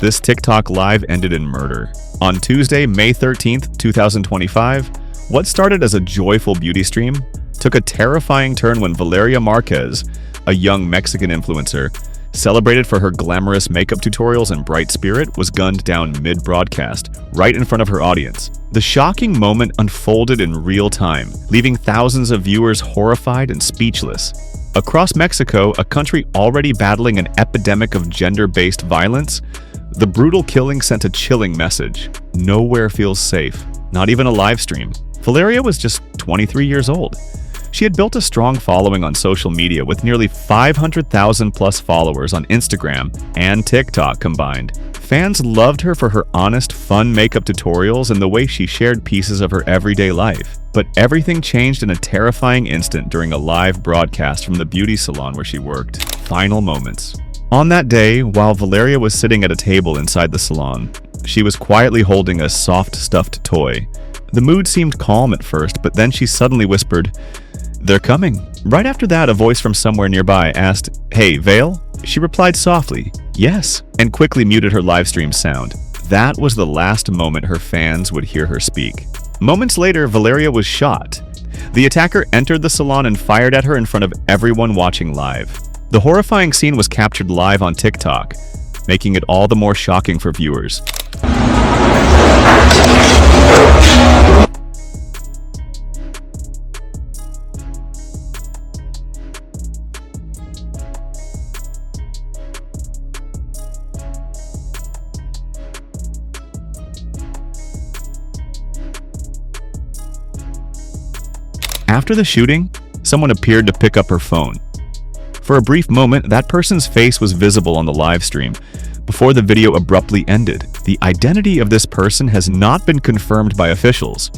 this TikTok live ended in murder. On Tuesday, May 13th, 2025, what started as a joyful beauty stream took a terrifying turn when Valeria Marquez, a young Mexican influencer, celebrated for her glamorous makeup tutorials and bright spirit, was gunned down mid-broadcast, right in front of her audience. The shocking moment unfolded in real time, leaving thousands of viewers horrified and speechless. Across Mexico, a country already battling an epidemic of gender-based violence, the brutal killing sent a chilling message. Nowhere feels safe, not even a live stream. Valeria was just 23 years old. She had built a strong following on social media with nearly 500,000 plus followers on Instagram and TikTok combined. Fans loved her for her honest, fun makeup tutorials and the way she shared pieces of her everyday life. But everything changed in a terrifying instant during a live broadcast from the beauty salon where she worked. Final moments. On that day, while Valeria was sitting at a table inside the salon, she was quietly holding a soft stuffed toy. The mood seemed calm at first, but then she suddenly whispered, "They're coming." Right after that, a voice from somewhere nearby asked, "Hey, Vale?" She replied softly, "Yes," and quickly muted her live stream sound. That was the last moment her fans would hear her speak. Moments later, Valeria was shot. The attacker entered the salon and fired at her in front of everyone watching live. The horrifying scene was captured live on TikTok, making it all the more shocking for viewers. After the shooting, someone appeared to pick up her phone. For a brief moment, that person's face was visible on the live stream, before the video abruptly ended. The identity of this person has not been confirmed by officials.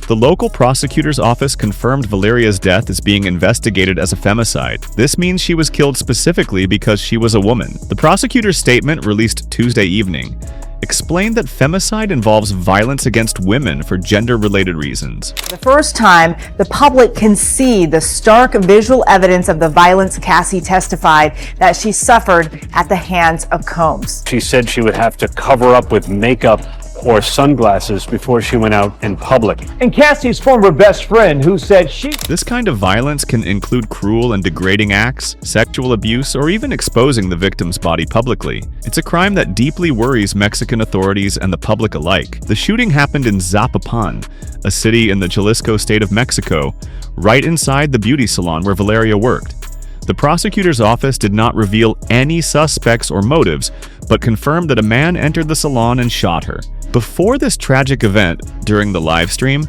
The local prosecutor's office confirmed Valeria's death is being investigated as a femicide. This means she was killed specifically because she was a woman. The prosecutor's statement, released Tuesday evening, explained that femicide involves violence against women for gender-related reasons. For the first time, the public can see the stark visual evidence of the violence Cassie testified that she suffered at the hands of Combs. She said she would have to cover up with makeup or sunglasses before she went out in public. And Cassie's former best friend, who said This kind of violence can include cruel and degrading acts, sexual abuse, or even exposing the victim's body publicly. It's a crime that deeply worries Mexican authorities and the public alike. The shooting happened in Zapopan, a city in the Jalisco state of Mexico, right inside the beauty salon where Valeria worked. The prosecutor's office did not reveal any suspects or motives, but confirmed that a man entered the salon and shot her. Before this tragic event, during the live stream,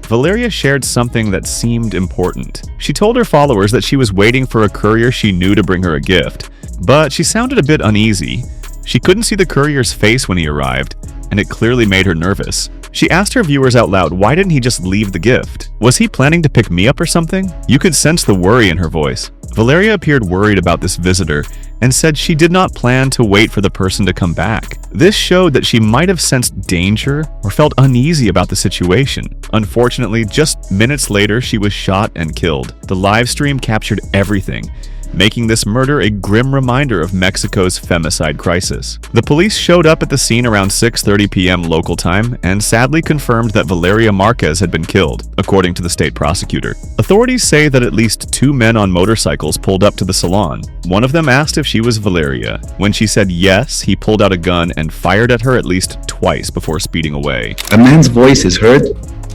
Valeria shared something that seemed important. She told her followers that she was waiting for a courier she knew to bring her a gift, but she sounded a bit uneasy. She couldn't see the courier's face when he arrived, and it clearly made her nervous. She asked her viewers out loud, why didn't he just leave the gift? Was he planning to pick me up or something? You could sense the worry in her voice. Valeria appeared worried about this visitor and said she did not plan to wait for the person to come back. This showed that she might have sensed danger or felt uneasy about the situation. Unfortunately, just minutes later, she was shot and killed. The live stream captured everything, making this murder a grim reminder of Mexico's femicide crisis. The police showed up at the scene around 6:30 p.m. local time and sadly confirmed that Valeria Marquez had been killed, according to the state prosecutor. Authorities say that at least 2 men on motorcycles pulled up to the salon. One of them asked if she was Valeria. When she said yes, he pulled out a gun and fired at her at least twice before speeding away. A man's voice is heard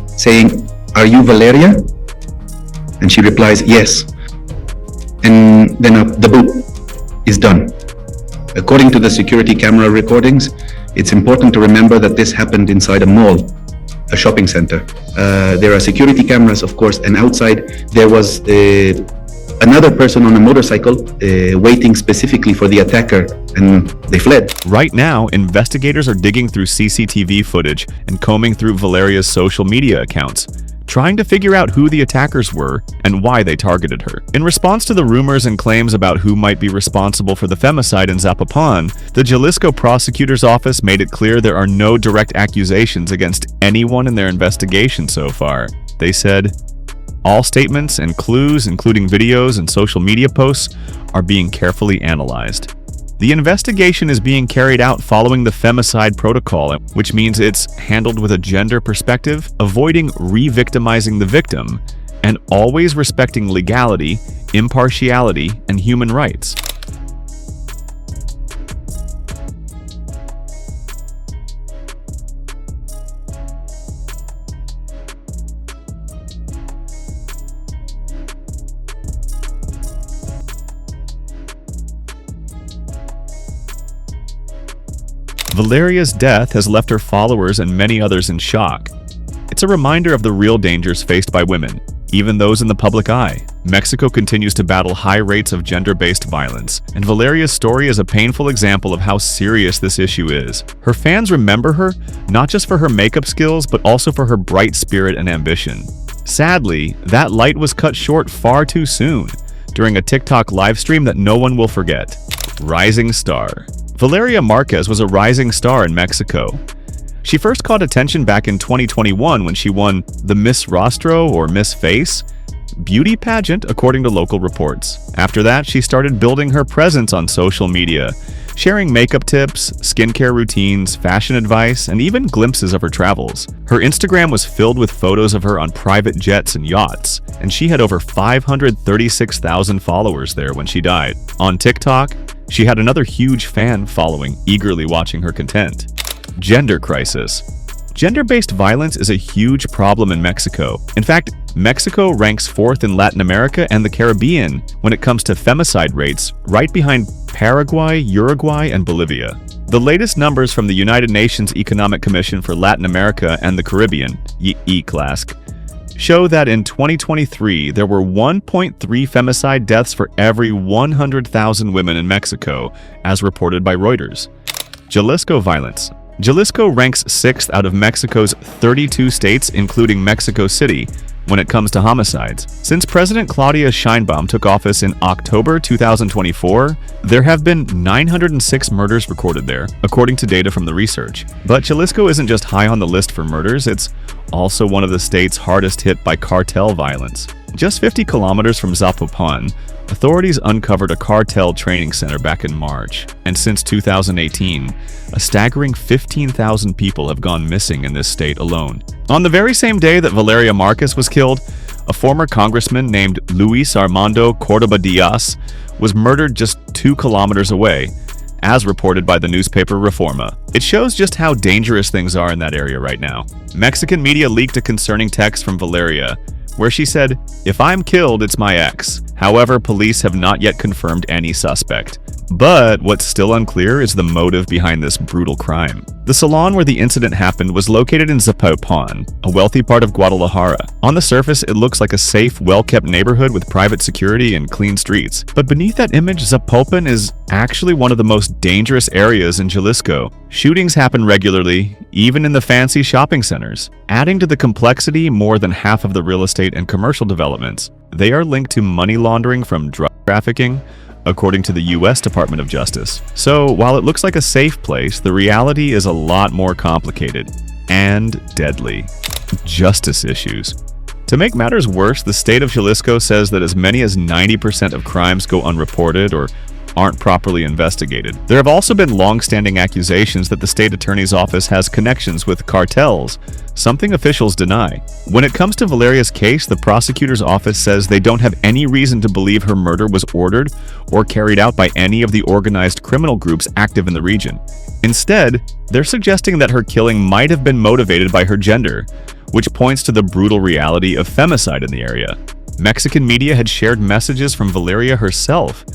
saying, "Are you Valeria?" And she replies, "Yes." And then the boot is done. According to the security camera recordings, it's important to remember that this happened inside a mall, a shopping center. There are security cameras, of course, and outside there was another person on a motorcycle waiting specifically for the attacker, and they fled. Right now, investigators are digging through CCTV footage and combing through Valeria's social media accounts, trying to figure out who the attackers were and why they targeted her. In response to the rumors and claims about who might be responsible for the femicide in Zapopan, the Jalisco prosecutor's office made it clear there are no direct accusations against anyone in their investigation so far. They said, All statements and clues, including videos and social media posts, are being carefully analyzed. The investigation is being carried out following the Femicide protocol, which means it's handled with a gender perspective, avoiding re-victimizing the victim, and always respecting legality, impartiality, and human rights. Valeria's death has left her followers and many others in shock. It's a reminder of the real dangers faced by women, even those in the public eye. Mexico continues to battle high rates of gender-based violence, and Valeria's story is a painful example of how serious this issue is. Her fans remember her not just for her makeup skills, but also for her bright spirit and ambition. Sadly, that light was cut short far too soon during a TikTok livestream that no one will forget. Rising star. Valeria Marquez was a rising star in Mexico. She first caught attention back in 2021 when she won the Miss Rostro or Miss Face beauty pageant, according to local reports. After that, she started building her presence on social media, sharing makeup tips, skincare routines, fashion advice, and even glimpses of her travels. Her Instagram was filled with photos of her on private jets and yachts, and she had over 536,000 followers there when she died. On TikTok, she had another huge fan following, eagerly watching her content. Gender crisis. Gender-based violence is a huge problem in Mexico. In fact, Mexico ranks 4th in Latin America and the Caribbean when it comes to femicide rates, right behind Paraguay, Uruguay, and Bolivia. The latest numbers from the United Nations Economic Commission for Latin America and the Caribbean, ECLASC, show that in 2023, there were 1.3 femicide deaths for every 100,000 women in Mexico, as reported by Reuters. Jalisco violence. Jalisco ranks 6th out of Mexico's 32 states, including Mexico City, when it comes to homicides. Since President Claudia Sheinbaum took office in October 2024, there have been 906 murders recorded there, according to data from the research. But Jalisco isn't just high on the list for murders, it's also one of the states hardest hit by cartel violence. Just 50 kilometers from Zapopan, authorities uncovered a cartel training center back in March, and since 2018, a staggering 15,000 people have gone missing in this state alone. On the very same day that Valeria Marquez was killed, a former congressman named Luis Armando Córdoba Díaz was murdered just 2 kilometers away, as reported by the newspaper Reforma. It shows just how dangerous things are in that area right now. Mexican media leaked a concerning text from Valeria, where she said, "If I'm killed, it's my ex." However, police have not yet confirmed any suspect. But what's still unclear is the motive behind this brutal crime. The salon where the incident happened was located in Zapopan, a wealthy part of Guadalajara. On the surface, it looks like a safe, well-kept neighborhood with private security and clean streets. But beneath that image, Zapopan is actually one of the most dangerous areas in Jalisco. Shootings happen regularly, even in the fancy shopping centers. Adding to the complexity, more than half of the real estate and commercial developments, they are linked to money laundering from drug trafficking, according to the U.S. Department of Justice. So, while it looks like a safe place, the reality is a lot more complicated and deadly. Justice issues. To make matters worse, the state of Jalisco says that as many as 90% of crimes go unreported or aren't properly investigated. There have also been long-standing accusations that the state attorney's office has connections with cartels, something officials deny. When it comes to Valeria's case, the prosecutor's office says they don't have any reason to believe her murder was ordered or carried out by any of the organized criminal groups active in the region. Instead, they're suggesting that her killing might have been motivated by her gender, which points to the brutal reality of femicide in the area. Mexican media had shared messages from Valeria herself,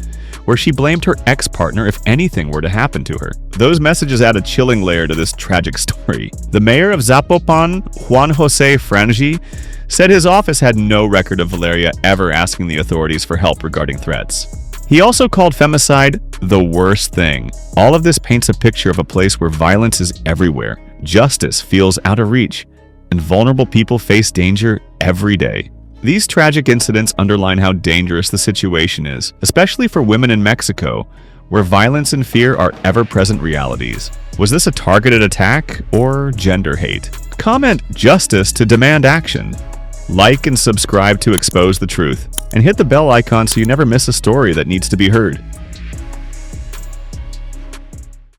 where she blamed her ex-partner if anything were to happen to her. Those messages add a chilling layer to this tragic story. The mayor of Zapopan, Juan Jose Frangi, said his office had no record of Valeria ever asking the authorities for help regarding threats. He also called femicide the worst thing. All of this paints a picture of a place where violence is everywhere, justice feels out of reach, and vulnerable people face danger every day. These tragic incidents underline how dangerous the situation is, especially for women in Mexico, where violence and fear are ever-present realities. Was this a targeted attack or gender hate? Comment justice to demand action. Like and subscribe to expose the truth, and hit the bell icon so you never miss a story that needs to be heard.